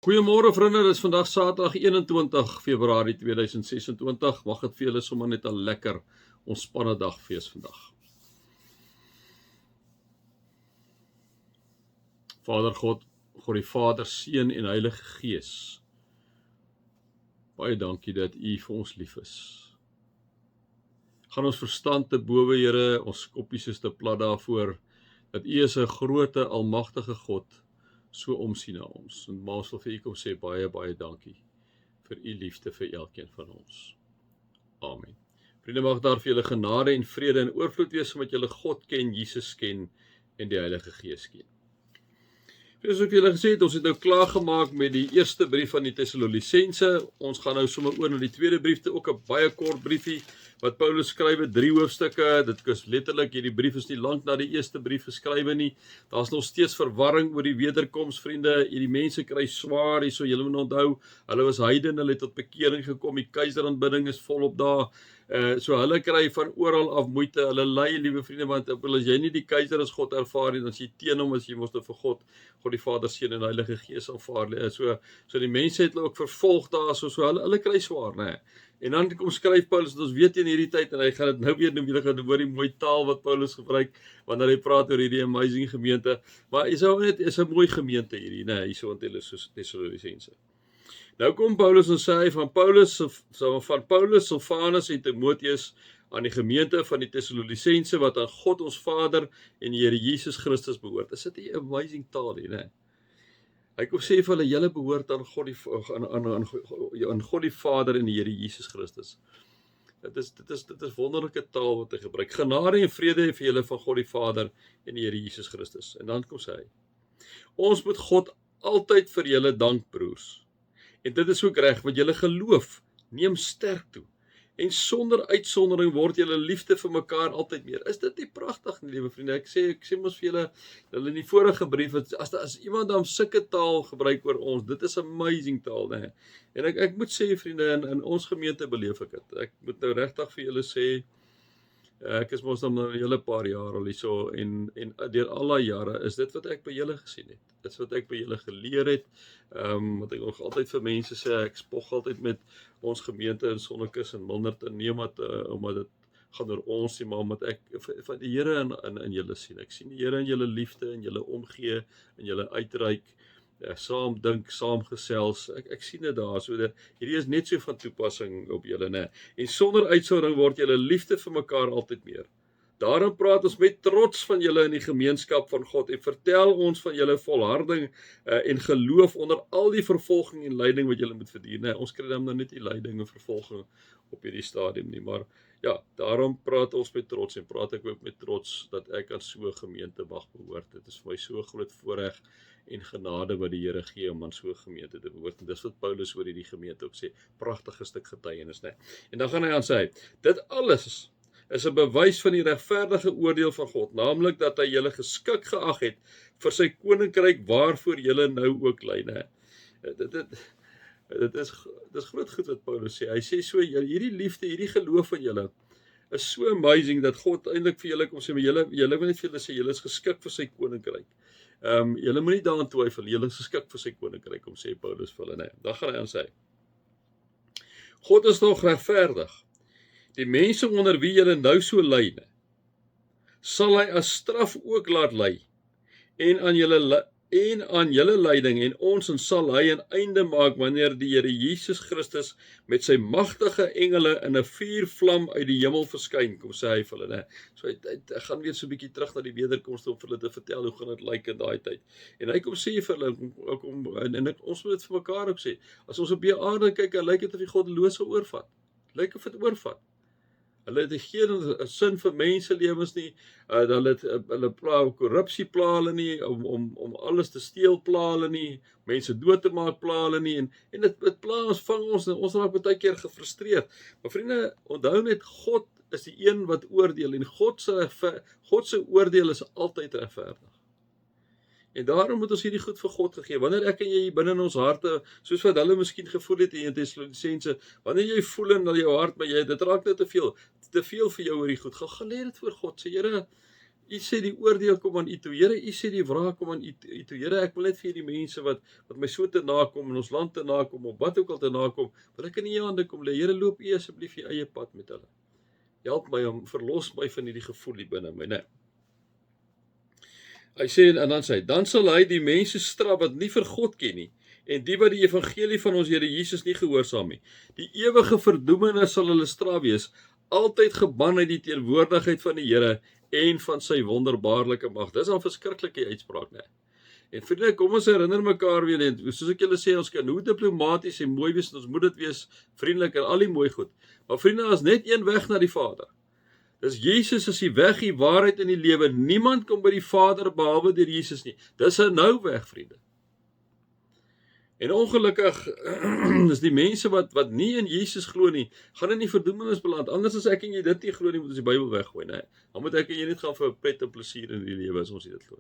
Goeiemôre vriende, dit is vandag Saterdag 21 Februarie 2026. Mag dit vir julle sommer net 'n lekker ontspanne dag wees vandag. Vader God, God die Vader, Seun en Heilige Gees. Baie dankie dat U vir ons lief is. Gaan ons verstand te bowe, Here, ons koppies is te plat daarvoor dat U is 'n groote almagtige God. So omsien na ons. En maar ons wil vir U kom sê baie dankie vir U liefde vir elkeen van ons. Amen. Vriende, mag daar vir julle genade en vrede en oorvloed wees omdat julle God ken, Jesus ken en die Heilige Gees ken. Soos ek julle gesê het, ons het nou klaar gemaak met die eerste brief van die Tessalonisense. Ons gaan nou sommer oor na die tweede brief, ook 'n baie kort briefie wat Paulus skryf, 3 hoofstukke. Dit is letterlik, hierdie brief is nie lank na die eerste brief geskrywe nie. Daar's nog steeds verwarring oor die wederkoms, vriende. Hierdie mense kry swaar hierso. Julle moet onthou, hulle was heidene, hulle het tot bekering gekom. Die keiseraanbidding is volop daar. So hulle kry van oral af moeite. Hulle ly, liewe vriende, want as jy nie die keiser as God ervaar nie, dan is jy teen hom, as jy mos vir God die Vader, Seun en Heilige Gees aanvaar. So die mense het hulle ook vervolg daar, so hulle kry swaar, né? En dan kom skryf Paulus, dat ons weet in hierdie tyd, en hy gaan dit nou weer noem, julle gaan hoor die mooi taal wat Paulus gebruik, wanneer hy praat oor hierdie amazing gemeente, maar is 'n mooi gemeente hierdie, né, hierso in Tessalonisense. Nou kom Paulus en sê hy van Paulus, Silvanus en Timotheus aan die gemeente van die Tessalonisense wat aan God ons Vader en die Here Jesus Christus behoort. Is dit 'n amazing taal hier, né? Hy kom sê vir hulle, julle behoort aan God die Vader en die Here Jesus Christus. Dit is wonderlike taal wat hy gebruik. Genade en vrede vir julle van God die Vader en die Here Jesus Christus. En dan kom sê hy, ons moet God altyd vir julle dank, broers. En dit is ook reg, want julle geloof neem sterk toe. En sonder uitsondering word julle liefde vir mekaar altyd meer. Is dit nie pragtig nie, liewe vriende? Ek sê mos vir julle in die vorige brief, as iemand dan sulke taal gebruik oor ons, dit is amazing taal, né? En ek moet sê, vriende, in ons gemeente beleef ek dit. Ek moet nou regtig vir julle sê, ek is mos nou 'n hele paar jaar al hierso, en deur al daai jare is dit wat ek by julle gesien het. Dit is wat ek by julle geleer het. Wat ek nog altyd vir mense sê, ek spog altyd met ons gemeente in Sonnekus en Milnerton, nie omdat dit gaan oor ons nie, maar omdat ek van die Here in julle sien. Ek sien die Here in julle liefde, in julle omgee, in julle uitreik, saam dink, saam gesels. Ek sien dit daar. So hierdie is net so van toepassing op julle, né? En sonder uitsondering word julle liefde vir mekaar altyd meer. Daarom praat ons met trots van julle in die gemeenskap van God en vertel ons van julle volharding en geloof onder al die vervolging en lyding wat julle moet verdien. Nee, ons kry dan nou net die lyding en vervolging op hierdie stadium nie, maar ja, daarom praat ons met trots en praat ek ook met trots dat ek aan so 'n gemeente mag behoort. Dit is vir my so 'n groot voorreg en genade wat die Here gee om aan so 'n gemeente te behoort. En dis wat Paulus oor hierdie gemeente ook sê, pragtige stuk getuienis, né? En dan gaan hy aan sê, dit alles is 'n bewys van die regverdige oordeel van God, naamlik dat hy julle geskik geag het vir sy koninkryk waarvoor julle nou ook ly, né? Dit is groot goed wat Paulus sê. Hy sê so, hierdie liefde, hierdie geloof van julle is so amazing dat God eintlik vir julle kom sê, maar julle wil net vir julle sê, julle is geskik vir sy koninkryk. Julle moet nie daaraan twyfel, julle is geskik vir sy koninkryk, kom sê Paulus vir hulle, né? Dan gaan hy aan sê, God is nog regverdig. Die mense onder wie julle nou so ly, sal hy as straf ook laat ly, en aan julle lyding en ons en sal hy 'n einde maak wanneer die Here Jesus Christus met sy magtige engele in 'n vuurvlam uit die hemel verskyn, kom sê hy vir hulle, né? So hy gaan weer so 'n bietjie terug na die wederkoms om vir hulle te vertel hoe gaan dit lyk in daai tyd. En hy kom sê vir hulle, en ons moet dit vir mekaar ook sê, as ons op die aarde kyk, dan lyk dit of die goddelose oorvat. Lyk of dit oorvat. Hulle het geen sin vir menselewens nie, hulle korrupsie pla hulle nie, om alles te steel pla hulle nie, mense dood te maak pla hulle nie, en dit pla ons, vang ons, en ons raak baie keer gefrustreerd. Maar vriende, onthou net, God is die een wat oordeel, en God se oordeel is altyd regverdig. En daarom moet ons hierdie goed vir God gegee. Wanneer ek en jy binne in ons harte, soos wat hulle miskien gevoel het in Tessalonisense, wanneer jy voel in jou hart, maar dit raak net te veel vir jou oor die goed, gaan lê dit voor God, sê Here, U sê die oordeel kom aan U toe. Here, U sê die wraak kom aan U toe. Here, ek wil net vir hierdie mense wat my so te nakom en ons land te nakom of wat ook al te nakom, wil ek in U hande kom lê. Here, loop U asseblief U eie pad met hulle. Help my verlos my van hierdie gevoel hier binne my, né? Hy sê en dan sê hy, dan sal hy die mense straf wat nie vir God ken nie en die wat die evangelie van ons Here Jesus nie gehoorsaam nie. Die ewige verdoemenis sal hulle straf wees, altyd geban uit die teenwoordigheid van die Here en van sy wonderbaarlike mag. Dis 'n verskriklike uitspraak, né? En vriende, kom ons herinner mekaar weer net, soos ek julle sê, ons kan hoe diplomaties en mooi wees, ons moet dit wees vriendelik en al die mooi goed. Maar vriende, as net een weg na die Vader. Dis Jesus is die weg, die waarheid en die lewe. Niemand kom by die Vader behalwe deur Jesus nie. Dis 'n nou weg, vriende. En ongelukkig is die mense wat nie in Jesus glo nie, gaan in die verdoemenis beland. Anders as ek en jy dit nie glo nie, moet ons die Bybel weggooi, né? Dan moet ek en jy net gaan vir pret en plesier in die lewe as ons dit glo.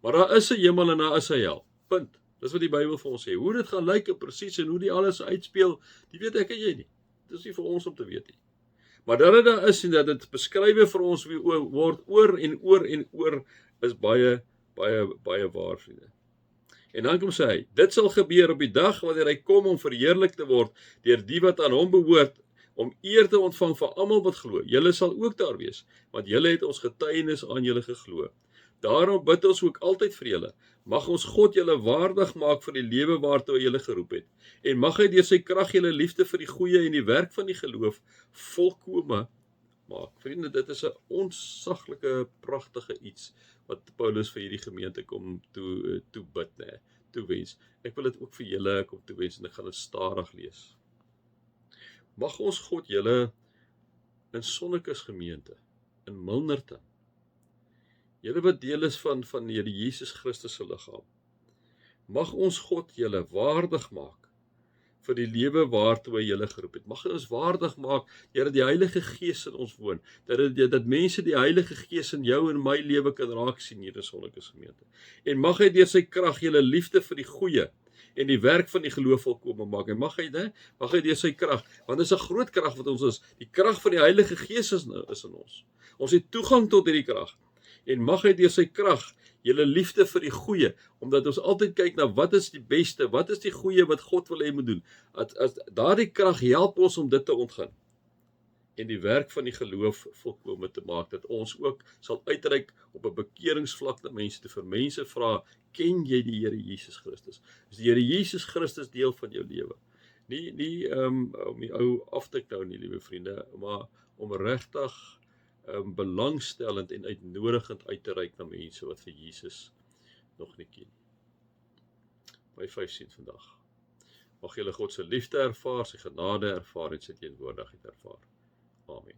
Maar daar is 'n hemel en daar is 'n hel. Punt. Dis wat die Bybel vir ons sê. Hoe dit gaan lyk en presies en hoe die alles uitspeel, dit weet ek en jy nie. Dit is nie vir ons om te weet nie. Maar dat dit daar is en dat dit beskrywe vir ons word oor en oor en oor is baie waar, vriende. En dan kom sê hy, dit sal gebeur op die dag wanneer hy kom om verheerlik te word deur die wat aan hom behoort, om eer te ontvang van almal wat glo. Julle sal ook daar wees, want julle het ons getuienis aan julle geglo. Daarom bid ons ook altyd vir julle. Mag ons God julle waardig maak vir die lewe waartoe hy julle geroep het. En mag hy deur sy krag julle liefde vir die goeie en die werk van die geloof volkome maak. Vriende, dit is 'n onsaglike, pragtige iets wat Paulus vir hierdie gemeente kom toe bid, né? Toewens. Ek wil dit ook vir julle kom toewens en ek gaan dit stadig lees. Mag ons God julle in Sonnekus gemeente in Milnerton, julle wat deel is van die Here Jesus Christus se liggaam. Mag ons God julle waardig maak vir die lewe waartoe hy julle geroep het. Mag hy ons waardig maak, Here, die Heilige Gees in ons woon. Dat mense die Heilige Gees in jou en my lewe kan raak sien hier in Sonnekus gemeente. En mag hy deur sy krag julle liefde vir die goeie en die werk van die geloof volkome maak. En mag hy deur sy krag, want dit is 'n groot krag wat ons is. Die krag van die Heilige Gees is in ons. Ons het toegang tot hierdie krag. En mag hy deur sy krag julle liefde vir die goeie, omdat ons altyd kyk na wat is die beste, wat is die goeie wat God wil hê moet doen. As daardie krag help ons om dit te ontgin. En die werk van die geloof volkome te maak, dat ons ook sal uitreik op 'n bekeringsvlak na mense te vir mense vra, ken jy die Here Jesus Christus? Is die Here Jesus Christus deel van jou lewe? Nie om die ou af te knou nie, liewe vriende, maar om regtig belangstellend en uitnodigend uit te reik na mense wat vir Jesus nog nie ken. My 15 vandag. Mag julle God se liefde ervaar, sy genade ervaar en sy teenwoordigheid ervaar. Amen.